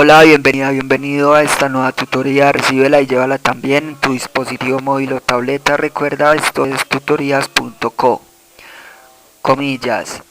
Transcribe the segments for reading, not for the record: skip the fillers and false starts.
Hola, bienvenido a esta nueva tutoría. Recíbela y llévala también en tu dispositivo móvil o tableta. Recuerda, esto es tutorías.co. Comillas.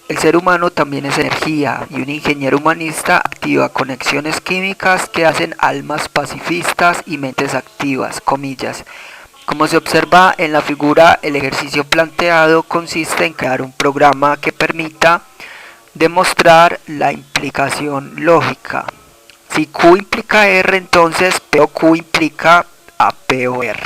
El ser humano también es energía y un ingeniero humanista activa conexiones químicas que hacen almas pacifistas y mentes activas. Comillas. Como se observa en la figura, el ejercicio planteado consiste en crear un programa que permita demostrar la implicación lógica. Si Q implica R, entonces P o Q implica a P o R.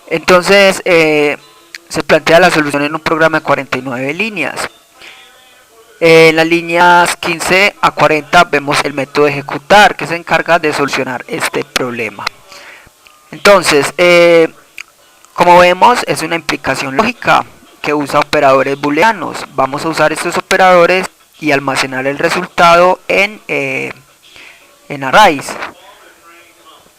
Entonces se plantea la solución en un programa de 49 líneas. En las líneas 15 a 40 vemos el método de ejecutar que se encarga de solucionar este problema. Entonces, como vemos, es una implicación lógica que usa operadores booleanos. Vamos a usar estos operadores y almacenar el resultado en arrays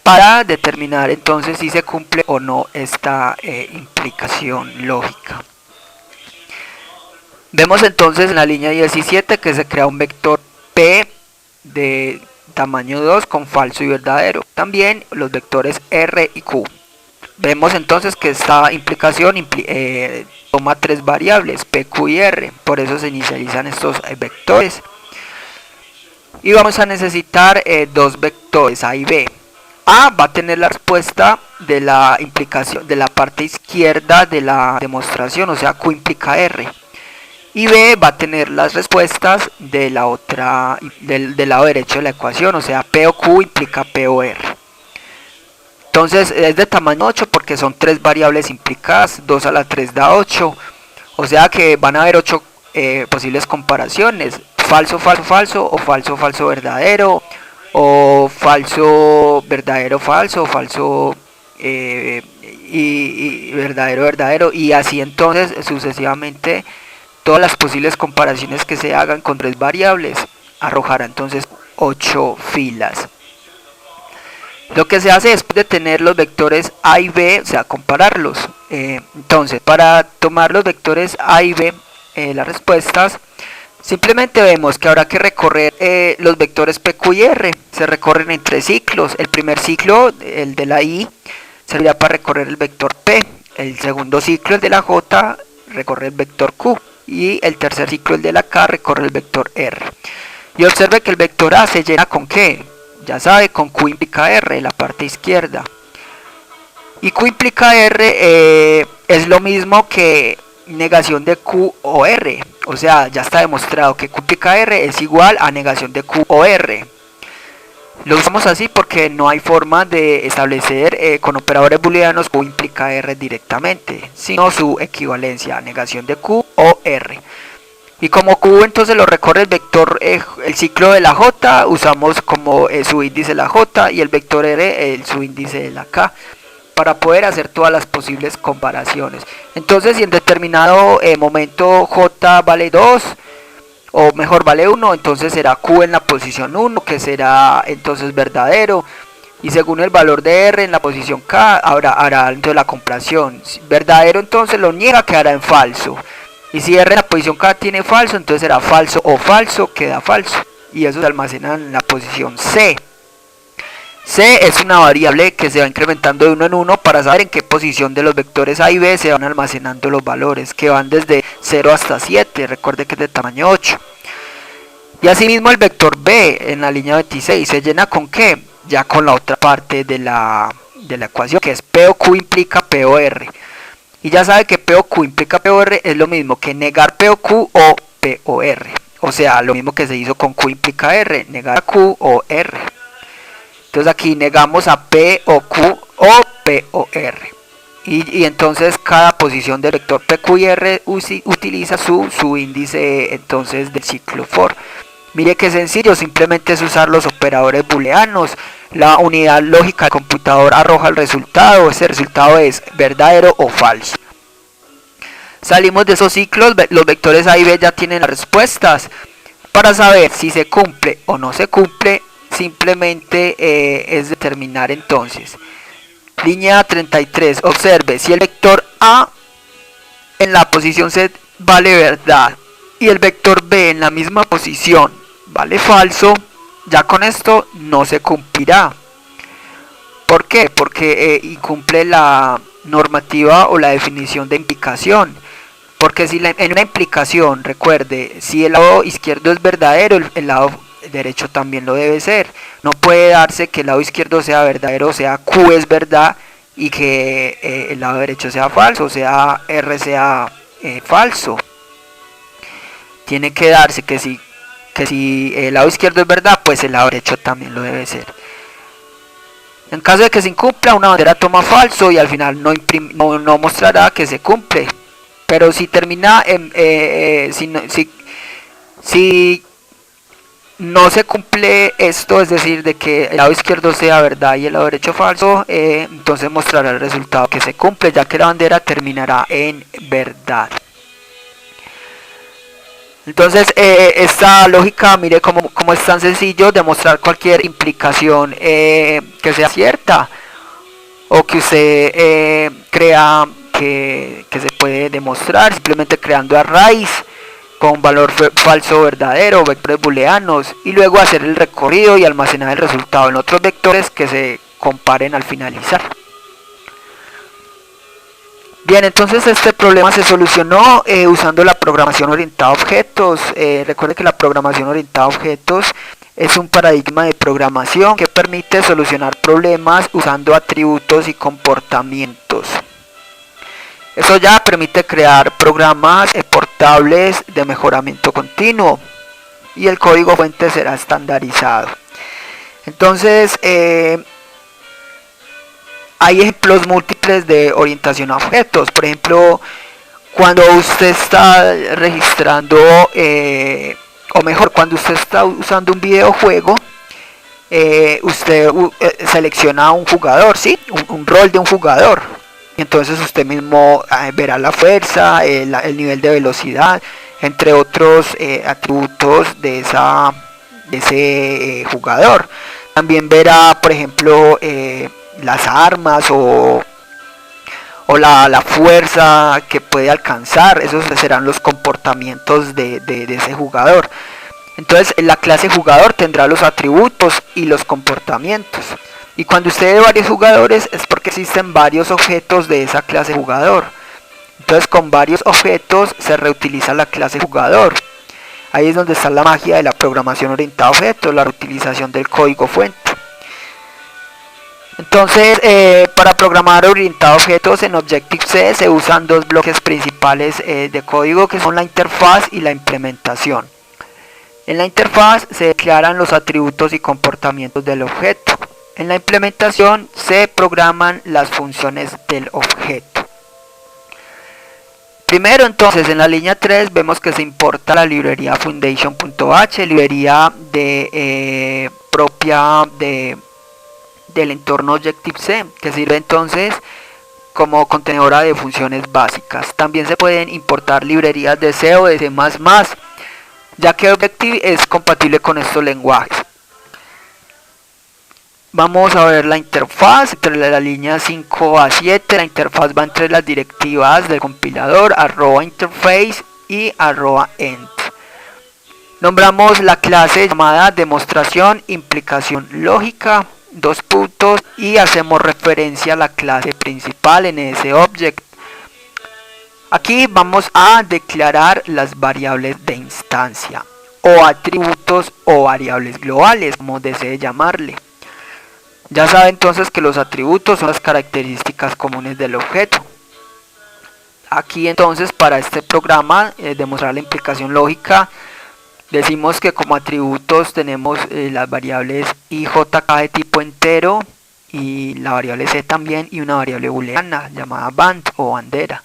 para determinar entonces si se cumple o no esta implicación lógica. Vemos entonces en la línea 17 que se crea un vector P de tamaño 2 con falso y verdadero. También los vectores R y Q. Vemos entonces que esta implicación toma tres variables, P, Q y R, por eso se inicializan estos vectores. Y vamos a necesitar dos vectores, A y B. A va a tener la respuesta de la implicación de la parte izquierda de la demostración, o sea, Q implica R. Y B va a tener las respuestas de la otra, del lado derecho de la ecuación, o sea, P o Q implica P o R. Entonces es de tamaño 8 porque son tres variables implicadas, 2 a la 3 da 8, o sea que van a haber 8 posibles comparaciones, falso, falso, falso, o falso, falso, verdadero, o falso, verdadero, falso, falso y verdadero, verdadero, y así entonces sucesivamente todas las posibles comparaciones que se hagan con tres variables arrojará entonces 8 filas. Lo que se hace después de tener los vectores A y B, o sea, compararlos. Entonces, para tomar los vectores A y B, las respuestas, simplemente vemos que habrá que recorrer los vectores P, Q y R. Se recorren en tres ciclos. El primer ciclo, el de la I, servirá para recorrer el vector P. El segundo ciclo, el de la J, recorre el vector Q. Y el tercer ciclo, el de la K, recorre el vector R. Y observe que el vector A se llena ¿con qué? Ya sabe, con Q implica R en la parte izquierda. Y Q implica R es lo mismo que negación de Q o R. O sea, ya está demostrado que Q implica R es igual a negación de Q o R. Lo usamos así porque no hay forma de establecer con operadores booleanos Q implica R directamente, sino su equivalencia, negación de Q o R. Y como Q entonces lo recorre el vector, el ciclo de la J, usamos como su índice la J y el vector R su índice de la K para poder hacer todas las posibles comparaciones. Entonces si en determinado momento J vale 2 o mejor vale 1, entonces será Q en la posición 1 que será entonces verdadero, y según el valor de R en la posición K hará entonces la comparación. Verdadero entonces lo niega, quedará en falso. Y si R en la posición K tiene falso, entonces será falso o falso, queda falso. Y eso se almacena en la posición C. C es una variable que se va incrementando de uno en uno para saber en qué posición de los vectores A y B se van almacenando los valores, que van desde 0 hasta 7, recuerde que es de tamaño 8. Y asimismo el vector B en la línea 26 se llena ¿con qué? Ya con la otra parte de la ecuación, que es P o Q implica P o R. Y ya sabe que P o Q implica P o R es lo mismo que negar P o Q o P o R. O sea, lo mismo que se hizo con Q implica R, negar a Q o R. Entonces aquí negamos a P o Q o P o R. Y entonces cada posición del vector P, Q y R utiliza su índice entonces del ciclo for. Mire qué sencillo, simplemente es usar los operadores booleanos. La unidad lógica del computador arroja el resultado, ese resultado es verdadero o falso. Salimos de esos ciclos, los vectores A y B ya tienen las respuestas. Para saber si se cumple o no se cumple, simplemente es determinar entonces. Línea 33, observe, si el vector A en la posición C vale verdad y el vector B en la misma posición vale falso, ya con esto no se cumplirá. ¿Por qué? Porque incumple la normativa o la definición de implicación. Porque si en una implicación, recuerde, si el lado izquierdo es verdadero, el lado derecho también lo debe ser. No puede darse que el lado izquierdo sea verdadero, o sea, Q es verdad, y que el lado derecho sea falso, o sea, R sea falso. Tiene que darse que si el lado izquierdo es verdad, pues el lado derecho también lo debe ser. En caso de que se incumpla, una bandera toma falso y al final no mostrará que se cumple. Pero si termina si no se cumple esto, es decir, de que el lado izquierdo sea verdad y el lado derecho falso, entonces mostrará el resultado que se cumple, ya que la bandera terminará en verdad. Entonces, esta lógica, mire cómo es tan sencillo demostrar cualquier implicación que sea cierta o que usted crea que se puede demostrar simplemente creando arrays con valor falso o verdadero, vectores booleanos, y luego hacer el recorrido y almacenar el resultado en otros vectores que se comparen al finalizar. Bien, entonces este problema se solucionó usando la programación orientada a objetos. Recuerde que la programación orientada a objetos es un paradigma de programación que permite solucionar problemas usando atributos y comportamientos. Eso ya permite crear programas portables de mejoramiento continuo y el código fuente será estandarizado. Entonces, hay ejemplos múltiples de orientación a objetos. Por ejemplo, cuando usted está registrando, o mejor, cuando usted está usando un videojuego, usted selecciona un jugador, ¿sí? Un rol de un jugador. Entonces usted mismo verá la fuerza, el nivel de velocidad, entre otros atributos de ese jugador. También verá, por ejemplo, las armas o la fuerza que puede alcanzar. Esos serán los comportamientos de ese jugador. Entonces la clase jugador tendrá los atributos y los comportamientos. Y cuando usted ve varios jugadores es porque existen varios objetos de esa clase jugador. Entonces con varios objetos se reutiliza la clase jugador. Ahí es donde está la magia de la programación orientada a objetos, la reutilización del código fuente. Entonces, para programar orientado a objetos en Objective-C se usan dos bloques principales de código, que son la interfaz y la implementación. En la interfaz se declaran los atributos y comportamientos del objeto. En la implementación se programan las funciones del objeto. Primero, entonces, en la línea 3 vemos que se importa la librería foundation.h, librería propia del entorno Objective-C, que sirve entonces como contenedora de funciones básicas. También se pueden importar librerías de C o de C++, ya que Objective es compatible con estos lenguajes. Vamos a ver la interfaz entre la línea 5 a 7. La interfaz va entre las directivas del compilador @interface y @end. Nombramos la clase llamada demostración implicación lógica, dos puntos, y hacemos referencia a la clase principal en ese object. Aquí vamos a declarar las variables de instancia o atributos o variables globales, como desee llamarle. Ya sabe entonces que los atributos son las características comunes del objeto. Aquí entonces para este programa, demostrar la implicación lógica, decimos que como atributos tenemos las variables i, j, k de tipo entero y la variable c también, y una variable booleana llamada band o bandera.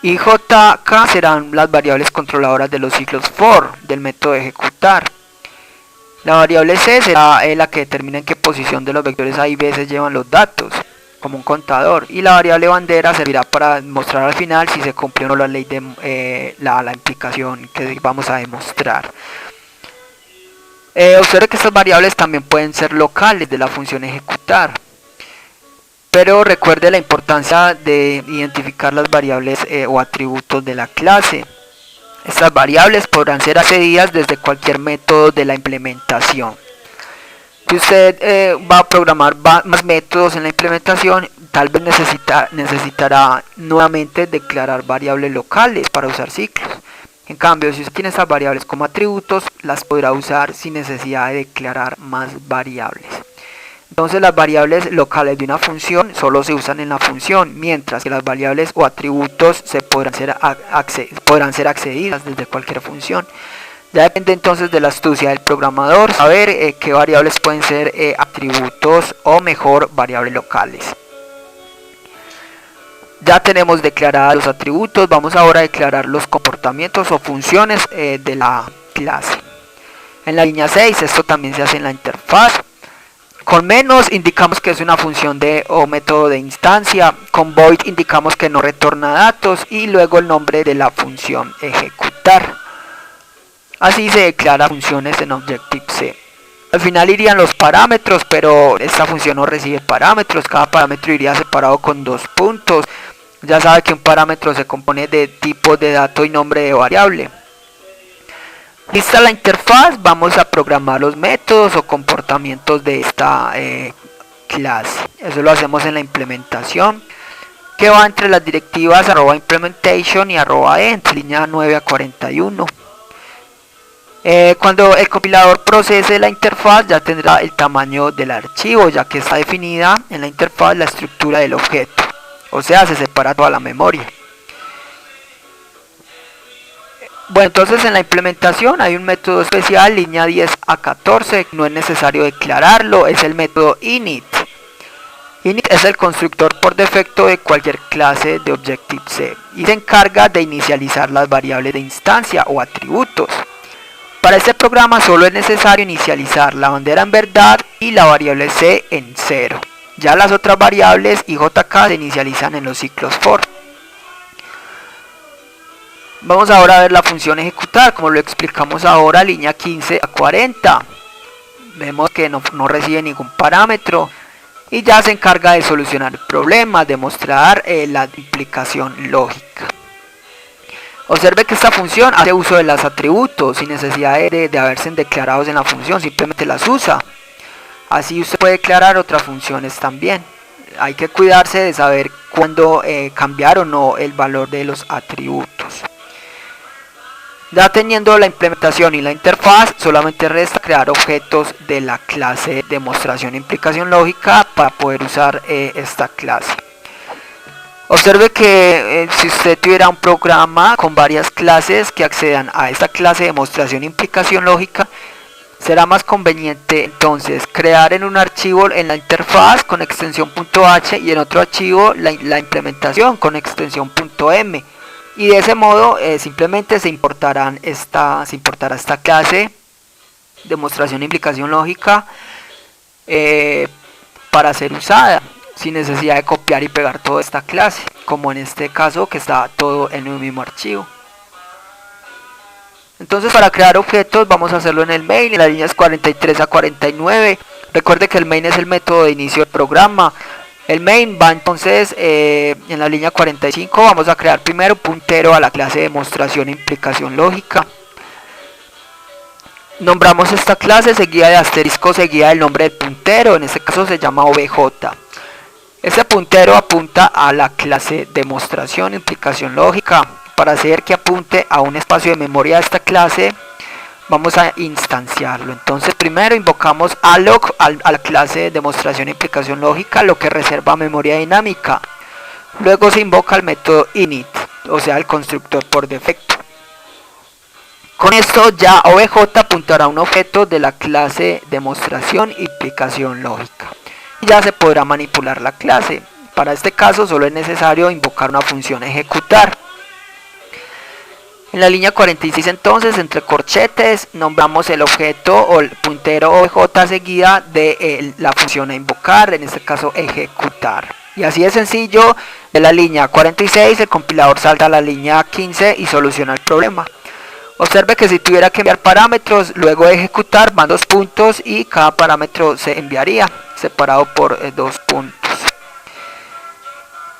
I, j, k serán las variables controladoras de los ciclos for del método de ejecutar. La variable c será la que determina en qué posición de los vectores a y b se llevan los datos, como un contador, y la variable bandera servirá para mostrar al final si se cumple o no la ley de la implicación que vamos a demostrar. Observe que estas variables también pueden ser locales de la función ejecutar, pero recuerde la importancia de identificar las variables o atributos de la clase. Estas variables podrán ser accedidas desde cualquier método de la implementación. Si usted va a programar más métodos en la implementación, tal vez necesitará nuevamente declarar variables locales para usar ciclos. En cambio, si usted tiene estas variables como atributos, las podrá usar sin necesidad de declarar más variables. Entonces las variables locales de una función solo se usan en la función, mientras que las variables o atributos podrán ser accedidas desde cualquier función. Ya depende entonces de la astucia del programador saber qué variables pueden ser atributos o mejor variables locales. Ya tenemos declarados los atributos, vamos ahora a declarar los comportamientos o funciones de la clase. En la línea 6 esto también se hace en la interfaz. Con menos indicamos que es una función o método de instancia, con void indicamos que no retorna datos y luego el nombre de la función ejecutar. Así se declara funciones en Objective-C. Al final irían los parámetros, pero esta función no recibe parámetros, cada parámetro iría separado con 2 puntos. Ya sabe que un parámetro se compone de tipo de dato y nombre de variable. Lista la interfaz, vamos a programar los métodos o comportamientos de esta clase. Eso lo hacemos en la implementación, que va entre las directivas @implementation y @end, línea 9 a 41. Cuando el compilador procese la interfaz ya tendrá el tamaño del archivo, ya que está definida en la interfaz la estructura del objeto, o sea, se separa toda la memoria. Bueno, entonces en la implementación hay un método especial, línea 10 a 14, no es necesario declararlo, es el método init. Init es el constructor por defecto de cualquier clase de Objective-C y se encarga de inicializar las variables de instancia o atributos. Para este programa solo es necesario inicializar la bandera en verdad y la variable c en 0. Ya las otras variables y jk se inicializan en los ciclos for. Vamos ahora a ver la función ejecutar, como lo explicamos ahora, línea 15 a 40. Vemos que no recibe ningún parámetro y ya se encarga de solucionar el problema, de mostrar la implicación lógica. Observe que esta función hace uso de los atributos sin necesidad de haberse declarados en la función, simplemente las usa. Así usted puede declarar otras funciones también. Hay que cuidarse de saber cuándo cambiar o no el valor de los atributos. Ya teniendo la implementación y la interfaz, solamente resta crear objetos de la clase demostración e implicación lógica para poder usar esta clase. Observe que si usted tuviera un programa con varias clases que accedan a esta clase de demostración e implicación lógica, será más conveniente entonces crear en un archivo en la interfaz con extensión .h y en otro archivo la implementación con extensión .m. Y de ese modo simplemente se importará esta clase demostración e implicación lógica para ser usada sin necesidad de copiar y pegar toda esta clase, como en este caso que está todo en un mismo archivo. Entonces, para crear objetos vamos a hacerlo en el main, en las líneas 43 a 49. Recuerde que el main es el método de inicio del programa. El main va entonces en la línea 45, vamos a crear primero un puntero a la clase demostración e implicación lógica. Nombramos esta clase seguida de asterisco, seguida del nombre del puntero, en este caso se llama obj. Este puntero apunta a la clase demostración e implicación lógica. Para hacer que apunte a un espacio de memoria de esta clase, vamos a instanciarlo. Entonces primero invocamos alloc a la clase demostración e implicación lógica, lo que reserva memoria dinámica. Luego se invoca el método init, o sea el constructor por defecto. Con esto ya obj apuntará a un objeto de la clase demostración e implicación lógica. Y ya se podrá manipular la clase. Para este caso solo es necesario invocar una función ejecutar. En la línea 46 entonces, entre corchetes, nombramos el objeto o el puntero obj seguida de la función a invocar, en este caso ejecutar. Y así de sencillo, de la línea 46 el compilador salta a la línea 15 y soluciona el problema. Observe que si tuviera que enviar parámetros, luego de ejecutar van 2 puntos y cada parámetro se enviaría separado por 2 puntos.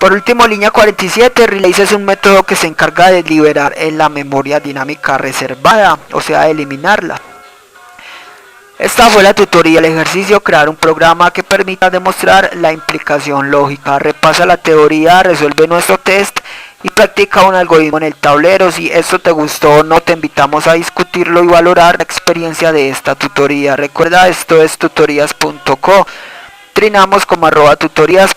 Por último, línea 47, Relays es un método que se encarga de liberar en la memoria dinámica reservada, o sea, de eliminarla. Esta fue la tutoría del ejercicio, crear un programa que permita demostrar la implicación lógica. Repasa la teoría, resuelve nuestro test y practica un algoritmo en el tablero. Si esto te gustó o no, te invitamos a discutirlo y valorar la experiencia de esta tutoría. Recuerda, esto es tutorías.co. Trinamos como @tutorías.